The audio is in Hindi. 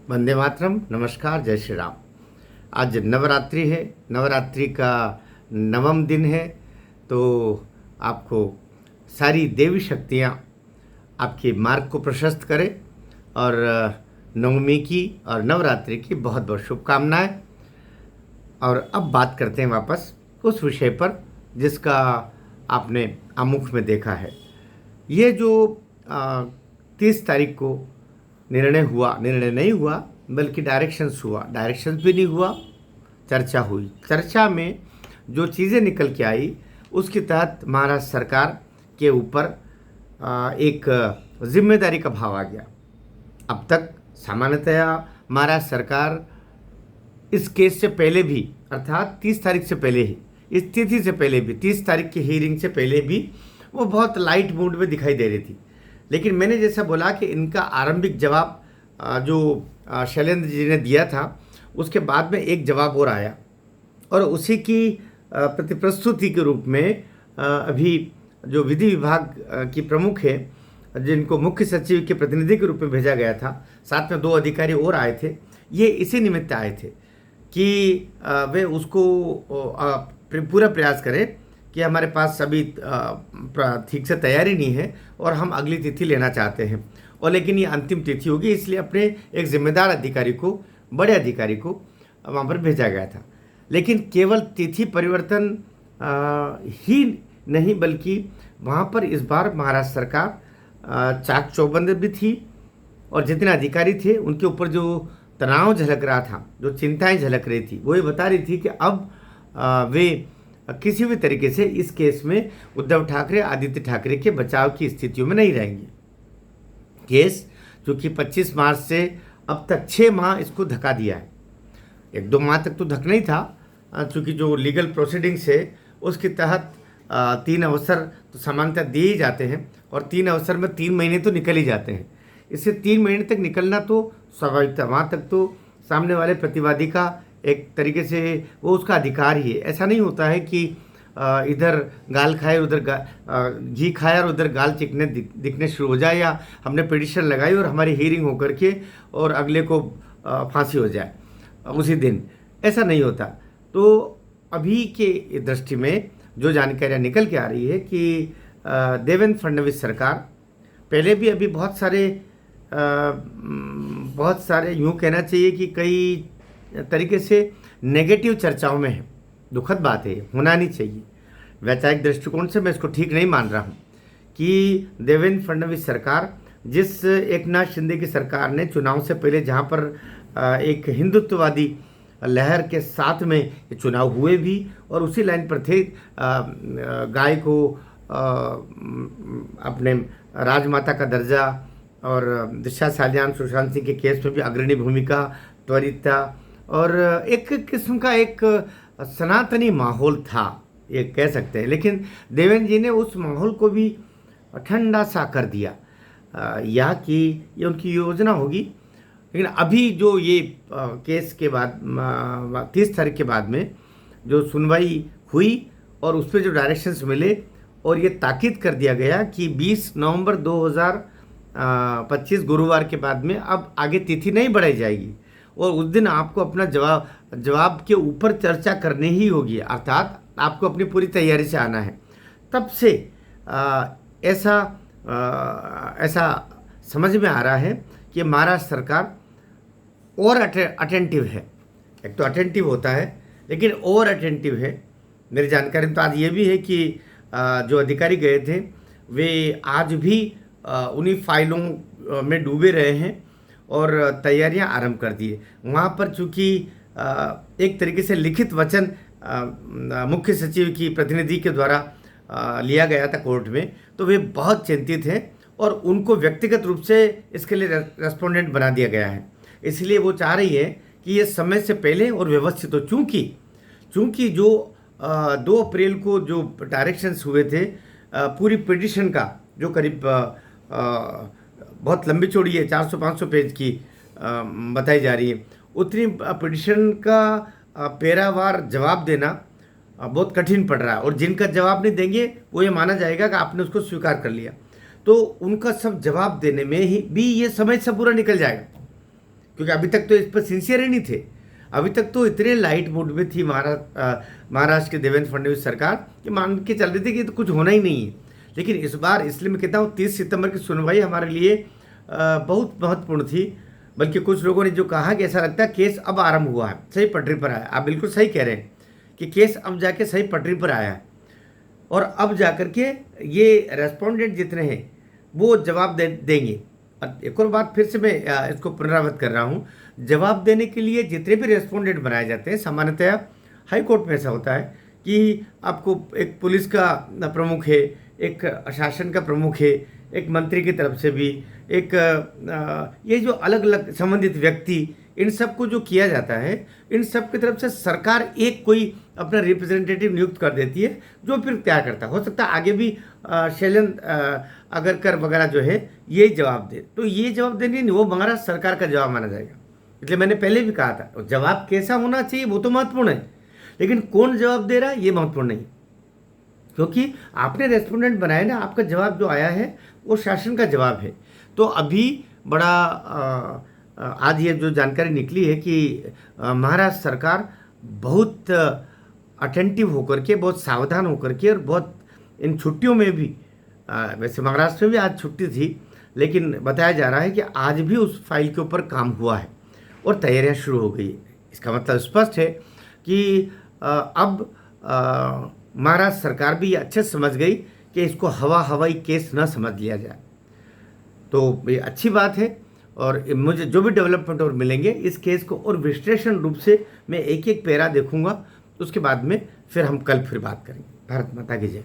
वंदे मातरम। नमस्कार, जय श्री राम। आज नवरात्रि है, नवरात्रि का नवम दिन है। तो आपको सारी देवी शक्तियाँ आपके मार्ग को प्रशस्त करें और नवमी की और नवरात्रि की बहुत बहुत शुभकामनाएं। और अब बात करते हैं वापस उस विषय पर जिसका आपने आमुख में देखा है। ये जो 30 तारीख को निर्णय नहीं हुआ बल्कि डायरेक्शंस हुआ, डायरेक्शंस भी नहीं हुआ, चर्चा हुई। चर्चा में जो चीज़ें निकल के आई उसके तहत महाराष्ट्र सरकार के ऊपर एक जिम्मेदारी का भाव आ गया। अब तक सामान्यतया महाराष्ट्र सरकार इस केस से पहले भी, अर्थात 30 तारीख से पहले ही, इस तिथि से पहले भी, 30 तारीख की हियरिंग से पहले भी वो बहुत लाइट मूड में दिखाई दे रही थी। लेकिन मैंने जैसा बोला कि इनका आरंभिक जवाब जो शैलेंद्र जी ने दिया था उसके बाद में एक जवाब और आया और उसी की प्रतिप्रस्तुति के रूप में अभी जो विधि विभाग की प्रमुख है, जिनको मुख्य सचिव के प्रतिनिधि के रूप में भेजा गया था, साथ में 2 अधिकारी और आए थे। ये इसी निमित्त आए थे कि वे उसको पूरा प्रयास करें कि हमारे पास अभी ठीक से तैयारी नहीं है और हम अगली तिथि लेना चाहते हैं, और लेकिन ये अंतिम तिथि होगी, इसलिए अपने एक जिम्मेदार अधिकारी को, बड़े अधिकारी को वहाँ पर भेजा गया था। लेकिन केवल तिथि परिवर्तन ही नहीं बल्कि वहाँ पर इस बार महाराष्ट्र सरकार चाक चौबंद भी थी और जितने अधिकारी थे उनके ऊपर जो तनाव झलक रहा था, जो चिंताएं झलक रही थी, वो ये बता रही थी कि अब वे किसी भी तरीके से इस केस में उद्धव ठाकरे, आदित्य ठाकरे के बचाव की स्थितियों में नहीं रहेंगे। केस चूँकि 25 मार्च से अब तक 6 माह इसको धक्का दिया है। 1-2 माह तक तो धक्का नहीं था, चूँकि जो लीगल प्रोसीडिंग्स है उसके तहत 3 अवसर तो सामान्यतः दिए ही जाते हैं और 3 अवसर में 3 महीने तो निकल ही जाते हैं। इससे 3 महीने तक निकलना तो स्वाभाविक था। वहाँ तक तो सामने वाले प्रतिवादी का एक तरीके से वो उसका अधिकार ही है। ऐसा नहीं होता है कि इधर गाल खाए उधर घी खाए और उधर गाल चिकने दिखने शुरू हो जाए, या हमने पिटिशन लगाई और हमारी हियरिंग होकर के और अगले को फांसी हो जाए उसी दिन। ऐसा नहीं होता। तो अभी के दृष्टि में जो जानकारियाँ निकल के आ रही है कि देवेंद्र फडणवीस सरकार पहले भी अभी बहुत सारे यूँ कहना चाहिए कि कई तरीके से नेगेटिव चर्चाओं में है। दुखद बात है, होना नहीं चाहिए। वैचारिक दृष्टिकोण से मैं इसको ठीक नहीं मान रहा हूँ कि देवेंद्र फडणवीस सरकार, जिस एकनाथ शिंदे की सरकार ने चुनाव से पहले जहाँ पर एक हिंदुत्ववादी लहर के साथ में ये चुनाव हुए भी और उसी लाइन पर थे, गाय को अपने राजमाता का दर्जा और दिशा सालियान सुशांत सिंह के केस में भी अग्रणी भूमिका, त्वरितता और एक किस्म का एक सनातनी माहौल था, ये कह सकते हैं। लेकिन देवेंद्र जी ने उस माहौल को भी ठंडा सा कर दिया, या कि ये उनकी योजना होगी। लेकिन अभी जो ये केस के बाद 30 तारीख के बाद में जो सुनवाई हुई और उस पर जो डायरेक्शंस मिले और ये ताकीद कर दिया गया कि 20 नवंबर 2025 गुरुवार के बाद में अब आगे तिथि नहीं बढ़ाई जाएगी और उस दिन आपको अपना जवाब के ऊपर चर्चा करनी ही होगी, अर्थात आपको अपनी पूरी तैयारी से आना है। तब से ऐसा समझ में आ रहा है कि महाराष्ट्र सरकार और अटेंटिव है। एक तो अटेंटिव होता है लेकिन और अटेंटिव है। मेरी जानकारी में तो आज ये भी है कि जो अधिकारी गए थे वे आज भी उन्हीं फाइलों में डूबे रहे हैं और तैयारियां आरंभ कर दी है। वहाँ पर चूँकि एक तरीके से लिखित वचन मुख्य सचिव की प्रतिनिधि के द्वारा लिया गया था कोर्ट में, तो वे बहुत चिंतित हैं और उनको व्यक्तिगत रूप से इसके लिए रेस्पोंडेंट बना दिया गया है। इसलिए वो चाह रही है कि ये समय से पहले और व्यवस्थित हो। चूँकि जो 2 अप्रैल को जो डायरेक्शंस हुए थे, पूरी पिटिशन का जो करीब बहुत लंबी चौड़ी है, 400-500 पेज की बताई जा रही है, उतनी पिटिशन का पैरावार जवाब देना बहुत कठिन पड़ रहा है और जिनका जवाब नहीं देंगे वो ये माना जाएगा कि आपने उसको स्वीकार कर लिया। तो उनका सब जवाब देने में ही भी ये समय सब पूरा निकल जाएगा। क्योंकि अभी तक तो इस पर सिंसियर ही नहीं थे। अभी तक तो इतने लाइट मूड में थी महाराष्ट्र के देवेंद्र फडणवीस सरकार कि मान के चल रही थी कि तो कुछ होना ही नहीं है। लेकिन इस बार इसलिए मैं कहता हूँ 30 सितंबर की सुनवाई हमारे लिए बहुत महत्वपूर्ण थी। बल्कि कुछ लोगों ने जो कहा कि ऐसा लगता है केस अब आरंभ हुआ है, सही पटरी पर आया। आप बिल्कुल सही कह रहे हैं कि केस अब जाके सही पटरी पर आया है और अब जाकर के ये रेस्पोंडेंट जितने हैं वो जवाब देंगे। और एक और बात फिर से मैं इसको पुनरावृत्त कर रहा हूँ, जवाब देने के लिए जितने भी रेस्पोंडेंट बनाए जाते हैं, सामान्यतया हाई कोर्ट में ऐसा होता है कि आपको एक पुलिस का प्रमुख है, एक शासन का प्रमुख है, एक मंत्री की तरफ से भी, एक ये जो अलग अलग संबंधित व्यक्ति, इन सब को जो किया जाता है, इन सब की तरफ से सरकार एक कोई अपना रिप्रेजेंटेटिव नियुक्त कर देती है जो फिर तैयार करता है। हो सकता है आगे भी शैलेंद्र अगरकर वगैरह जो है ये जवाब दे, तो ये जवाब देने नहीं, वो महाराष्ट्र सरकार का जवाब माना जाएगा। इसलिए मैंने पहले भी कहा था जवाब कैसा होना चाहिए वो तो महत्वपूर्ण है, लेकिन कौन जवाब दे रहा है ये महत्वपूर्ण नहीं, क्योंकि आपने रेस्पोंडेंट बनाए ना, आपका जवाब जो आया है वो शासन का जवाब है। तो अभी बड़ा आज ये जो जानकारी निकली है कि महाराष्ट्र सरकार बहुत अटेंटिव होकर के, बहुत सावधान होकर के और बहुत इन छुट्टियों में भी, वैसे महाराष्ट्र में भी आज छुट्टी थी, लेकिन बताया जा रहा है कि आज भी उस फाइल के ऊपर काम हुआ है और तैयारियां शुरू हो गई है। इसका मतलब स्पष्ट है कि अब महाराष्ट्र सरकार भी ये अच्छे समझ गई कि इसको हवाई केस न समझ लिया जाए। तो ये अच्छी बात है और मुझे जो भी डेवलपमेंट और मिलेंगे इस केस को और विश्लेषण रूप से मैं एक एक पैरा देखूंगा, उसके बाद में फिर हम कल फिर बात करेंगे। भारत माता की जय।